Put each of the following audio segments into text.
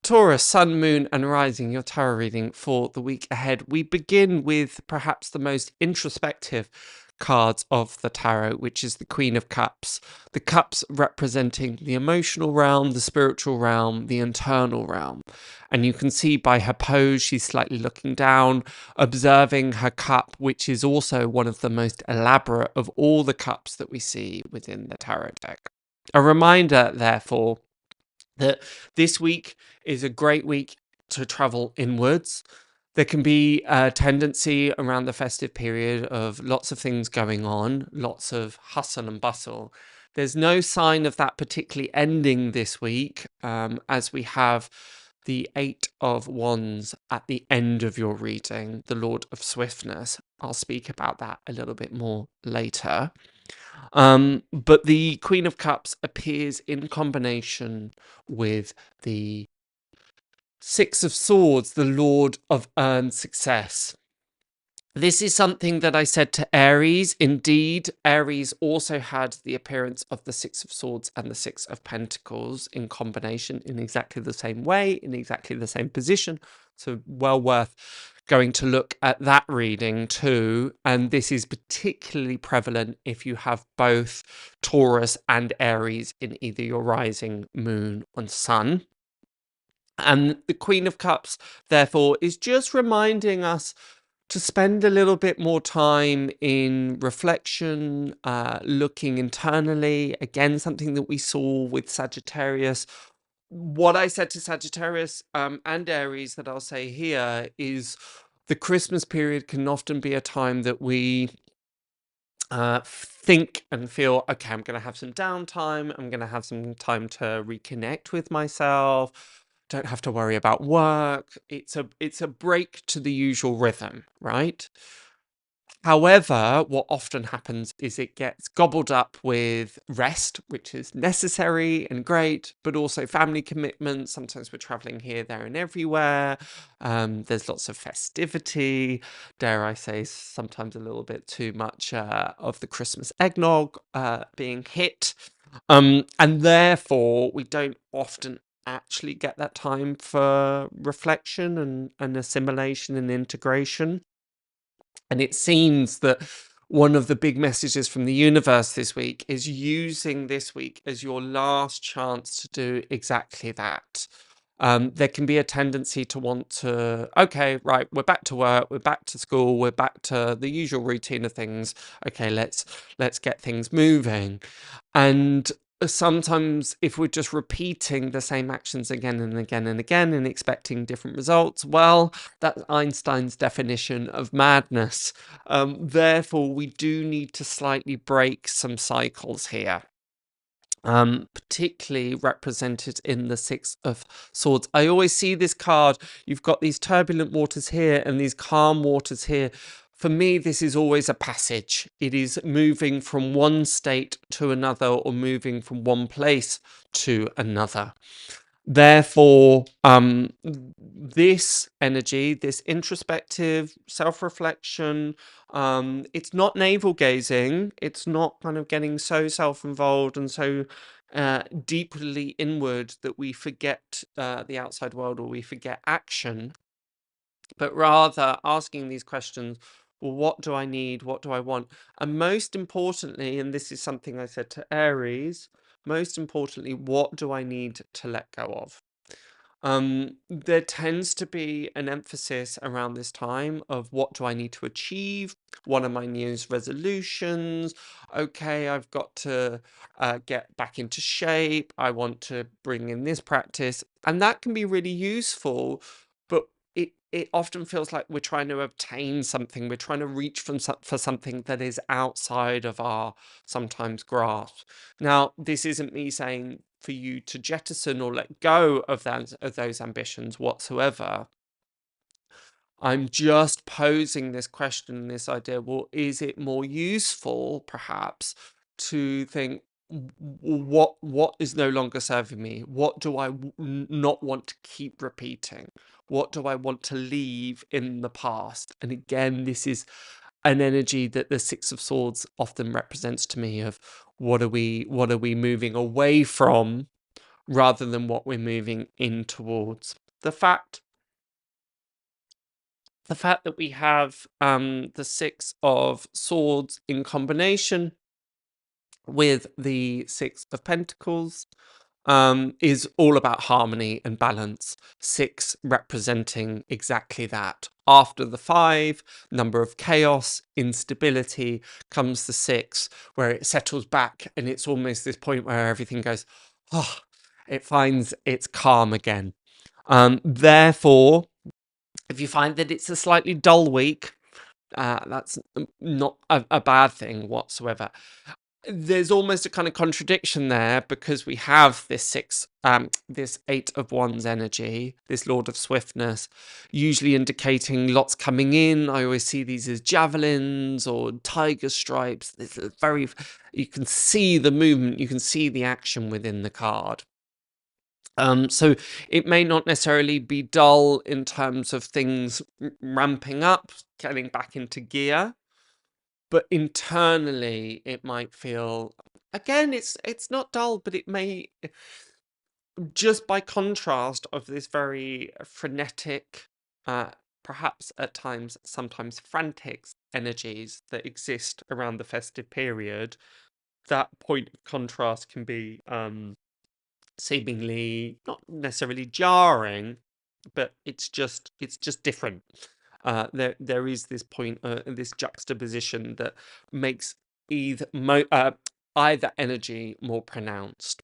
Taurus, Sun, Moon, and Rising, your tarot reading for the week ahead. We begin with perhaps the most introspective cards of the tarot, which is the Queen of Cups. The cups representing the emotional realm, the spiritual realm, the internal realm. And you can see by her pose, she's slightly looking down, observing her cup, which is also one of the most elaborate of all the cups that we see within the tarot deck. A reminder, therefore, that this week is a great week to travel inwards. There can be a tendency around the festive period of lots of things going on, lots of hustle and bustle. There's no sign of that particularly ending this week, as we have the Eight of Wands at the end of your reading, the Lord of Swiftness. I'll speak about that a little bit more later. But the Queen of Cups appears in combination with the Six of Swords, the Lord of Earned Success. This is something that I said to Aries. Indeed, Aries also had the appearance of the Six of Swords and the Six of Pentacles in combination in exactly the same way, in exactly the same position. So well worth going to look at that reading too. And this is particularly prevalent if you have both Taurus and Aries in either your rising, moon, or sun. And the Queen of Cups, therefore, is just reminding us to spend a little bit more time in reflection, looking internally. Again, something that we saw with Sagittarius. What I said to Sagittarius and Aries that I'll say here is the Christmas period can often be a time that we think and feel, okay, I'm going to have some downtime. I'm going to have some time to reconnect with myself. Don't have to worry about work. It's a break to the usual rhythm, right? However, what often happens is it gets gobbled up with rest, which is necessary and great, but also family commitments. Sometimes we're traveling here, there, and everywhere. There's lots of festivity, dare I say, sometimes a little bit too much of the Christmas eggnog being hit. And therefore, we don't often actually get that time for reflection and assimilation and integration. And it seems that one of the big messages from the universe this week is using this week as your last chance to do exactly that. There can be a tendency to want to, okay, right, we're back to work, we're back to school, we're back to the usual routine of things. Okay, let's get things moving. And sometimes if we're just repeating the same actions again and again and again and expecting different results, well, that's Einstein's definition of madness. Therefore, we do need to slightly break some cycles here. Particularly represented in the Six of Swords. I always see this card, you've got these turbulent waters here and these calm waters here. For me, this is always a passage. It is moving from one state to another or moving from one place to another. Therefore, this energy, this introspective self-reflection, it's not navel gazing. It's not kind of getting so self-involved and so deeply inward that we forget the outside world or we forget action, but rather asking these questions. Well, what do I need? What do I want? And most importantly, and this is something I said to Aries, most importantly, what do I need to let go of? There tends to be an emphasis around this time of what do I need to achieve? What are my New Year's resolutions? Okay, I've got to get back into shape. I want to bring in this practice. And that can be really useful, but it often feels like we're trying to obtain something. We're trying to reach for something that is outside of our sometimes grasp. Now, this isn't me saying for you to jettison or let go of those ambitions whatsoever. I'm just posing this question, this idea, well, is it more useful perhaps to think, what is no longer serving me? What do I not want to keep repeating? What do I want to leave in the past? And again, this is an energy that the Six of Swords often represents to me of what are we moving away from rather than what we're moving in towards. The fact that we have the Six of Swords in combination with the Six of Pentacles is all about harmony and balance. 6 representing exactly that. After the 5, number of chaos, instability, comes the 6, where it settles back, and it's almost this point where everything goes, oh, it finds its calm again. Therefore, if you find that it's a slightly dull week, that's not a bad thing whatsoever. There's almost a kind of contradiction there, because we have this this 8 of Wands energy, this Lord of Swiftness, usually indicating lots coming in. I always see these as javelins or tiger stripes. This is you can see the movement, you can see the action within the card. So it may not necessarily be dull in terms of things ramping up, getting back into gear. But internally, it might feel, again, it's not dull, but it may, just by contrast of this very frenetic, perhaps at times, sometimes frantic energies that exist around the festive period, that point of contrast can be seemingly not necessarily jarring, but it's just different. There is this point, this juxtaposition that makes either energy more pronounced.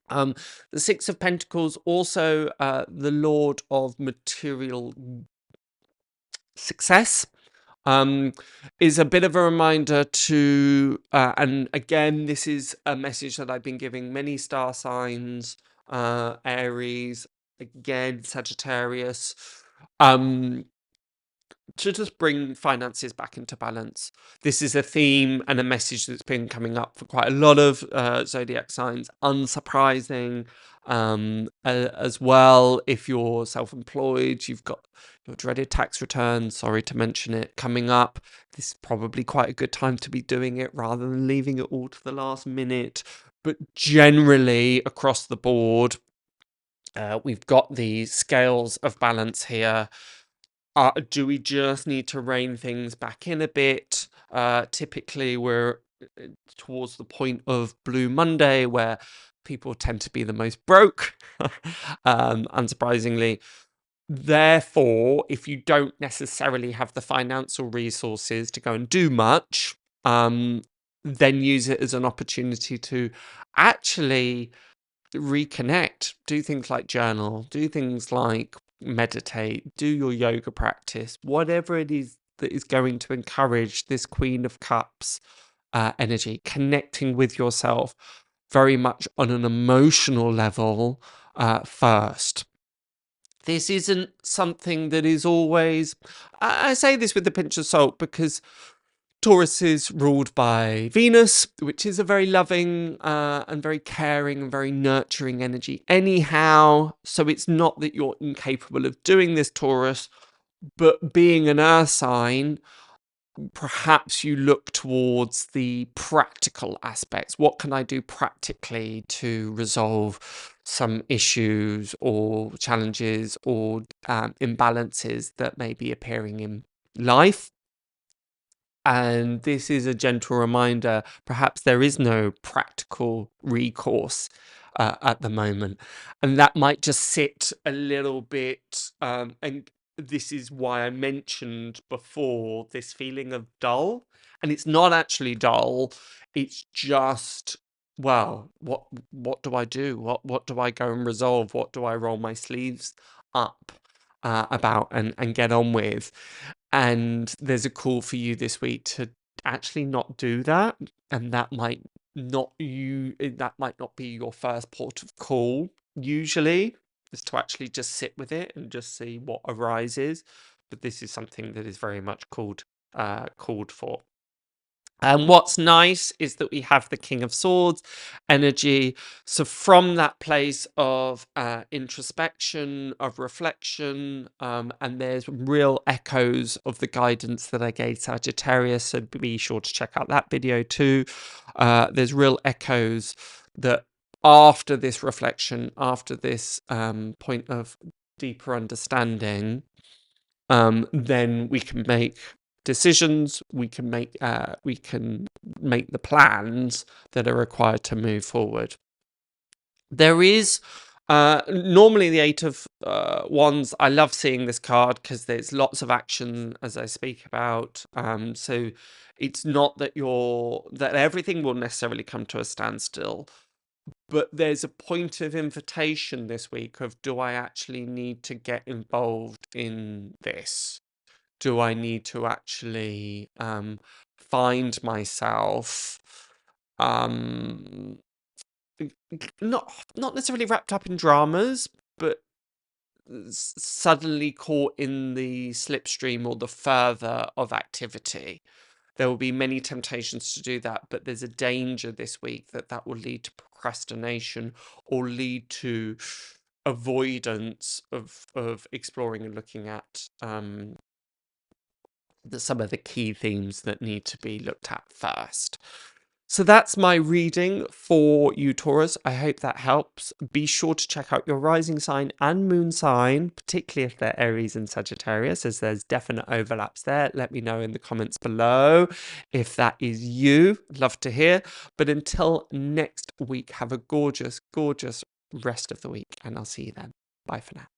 The Six of Pentacles, also the Lord of material success, is a bit of a reminder to, and again, this is a message that I've been giving many star signs, Aries, again, Sagittarius, to just bring finances back into balance. This is a theme and a message that's been coming up for quite a lot of zodiac signs. Unsurprising, as well. If you're self-employed, you've got your dreaded tax return, sorry to mention it, coming up. This is probably quite a good time to be doing it rather than leaving it all to the last minute. But generally, across the board, we've got the scales of balance here. Do we just need to rein things back in a bit? Typically, we're towards the point of Blue Monday, where people tend to be the most broke, unsurprisingly. Therefore, if you don't necessarily have the financial resources to go and do much, then use it as an opportunity to actually reconnect, do things like journal, do things like meditate, do your yoga practice, whatever it is that is going to encourage this Queen of Cups energy, connecting with yourself very much on an emotional level first. This isn't something that is always, I say this with a pinch of salt, because Taurus is ruled by Venus, which is a very loving and very caring and very nurturing energy anyhow. So it's not that you're incapable of doing this, Taurus, but being an earth sign, perhaps you look towards the practical aspects. What can I do practically to resolve some issues or challenges or imbalances that may be appearing in life? And this is a gentle reminder, perhaps there is no practical recourse at the moment. And that might just sit a little bit, and this is why I mentioned before this feeling of dull. And it's not actually dull, it's just, well, what do I do? What do I go and resolve? What do I roll my sleeves up about and get on with? And there's a call for you this week to actually not do that, and that might not be your first port of call usually, is to actually just sit with it and just see what arises. But this is something that is very much called for. And what's nice is that we have the King of Swords energy. So from that place of introspection, of reflection, and there's real echoes of the guidance that I gave Sagittarius. So be sure to check out that video too. There's real echoes that after this reflection, after this point of deeper understanding, then we can make decisions, we can make the plans that are required to move forward. There is normally the Eight of Wands. I love seeing this card because there's lots of action as I speak about. So it's not that everything will necessarily come to a standstill, but there's a point of invitation this week of, do I actually need to get involved in this? Do I need to actually find myself not necessarily wrapped up in dramas, but suddenly caught in the slipstream or the further of activity? There will be many temptations to do that, but there's a danger this week that will lead to procrastination or lead to avoidance of exploring and looking at some of the key themes that need to be looked at first. So that's my reading for you, Taurus. I hope that helps. Be sure to check out your rising sign and moon sign, particularly if they're Aries and Sagittarius, as there's definite overlaps there. Let me know in the comments below if that is you. Love to hear. But until next week, have a gorgeous, gorgeous rest of the week, and I'll see you then. Bye for now.